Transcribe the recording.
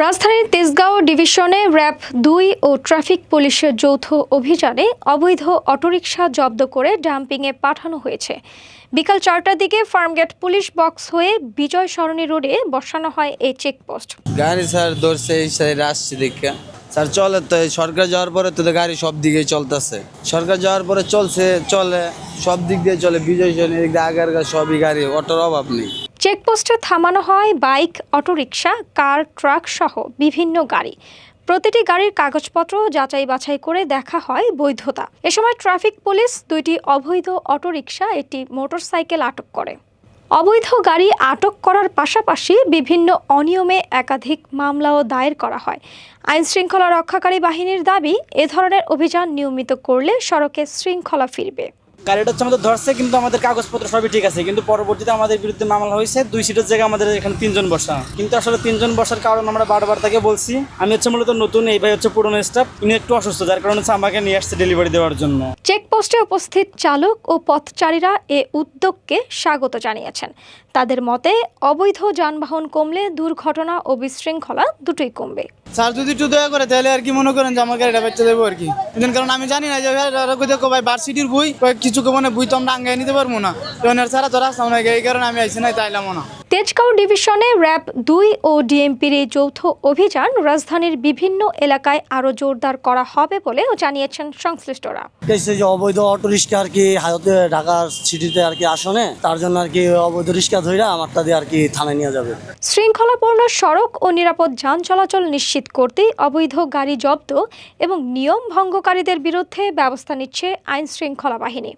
রাজধানীর তেজগাঁও ডিভিশনে র্যাব ২ ও ট্রাফিক পুলিশের যৌথ অভিযানে অবৈধ অটোরিকশা জব্দ করে ডাম্পিংয়ে পাঠানো হয়েছে। বিকাল ৪টার দিকে ফার্মগেট পুলিশ বক্স হয়ে বিজয় সরণি রোডে বসানো হয় এই চেকপোস্ট। গাড়ি স্যার ধরছে এই সাইডে আসছে দেখে স্যার চলে তো সরকার যাওয়ার পরে তো গাড়ি সব দিকেই চলতেছে। সরকার যাওয়ার পরে চলে সব দিক দিয়ে চলে, বিজয় সরণি দিক দিয়ে আগের সবই গাড়ি, অটোর অভাব নেই। চেকপোস্টে থামানো হয় বাইক, অটোরিকশা, কার, ট্রাক সহ বিভিন্ন গাড়ি। প্রতিটি গাড়ির কাগজপত্র যাচাই বাছাই করে দেখা হয় বৈধতা। এ সময় ট্রাফিক পুলিশ ২টি অবৈধ অটোরিকশা, একটি মোটরসাইকেল আটক করে। অবৈধ গাড়ি আটক করার পাশাপাশি বিভিন্ন অনিয়মে একাধিক মামলাও দায়ের করা হয়। আইন শৃঙ্খলা রক্ষাকারী বাহিনীর দাবি, এ ধরনের অভিযান নিয়মিত করলে সড়কে শৃঙ্খলা ফিরবে। গাড়িটা হচ্ছে আমাদের ধরছে, কিন্তু আমাদের কাগজপত্র সবই ঠিক আছে, কিন্তু পরবর্তীতে আমাদের বিরুদ্ধে মামলা হয়েছে 2 সিটের জায়গায় আমাদের এখানে 3 জন বসা। কিন্তু আসলে 3 জন বসার কারণ আমরা বারবার তাকে বলছি। আমি হচ্ছে মূলত নতুন, এই ভাই হচ্ছে পুরনো স্টাফ, ইনি একটু অসুস্থ, যার কারণে হচ্ছে আমাকে নিয়ে আসছে ডেলিভারি দেওয়ার জন্য। চেকপোস্টে উপস্থিত চালক ও পথচারীরা এ উদ্যোগকে স্বাগত জানিয়েছেন। তাদের মতে অবৈধ যানবাহন কমলে দুর্ঘটনা ও বিশৃঙ্খলা দুটোই কমবে। স্যার যদি একটু দয়া করে তাহলে আর কি মনে করেন যে আমার গাড়িটা বেচতে দেবো আর কি, কারণ আমি জানি না যে ভাই ভার্সিটির বই কিছু মানে বই তো আমরা আঙ্গাই নিতে পারবো না, সারা তো রাস্তা মনে হয়, এই কারণে আমি আইসি নাই তাইলামও না। তেজগাঁও ডিভিশনে র্যাব ২ ও ডিএমপির এই যৌথ অভিযান রাজধানীর বিভিন্ন এলাকায় আরও জোরদার করা হবে বলেও জানিয়েছেন সংশ্লিষ্টরা। যে অবৈধ অটো রিক্সা আর কি হাজতে ঢাকা সিটিতে আর কি আসনে, তার জন্য আর কি অবৈধ রিক্সা ধইরা আমারটা দিয়ে আর কি থানায় নিয়ে যাবে। শৃঙ্খলাপূর্ণ সড়ক ও নিরাপদ যান চলাচল নিশ্চিত করতে অবৈধ গাড়ি জব্দ এবং নিয়ম ভঙ্গকারীদের বিরুদ্ধে ব্যবস্থা নিচ্ছে আইন শৃঙ্খলা বাহিনী।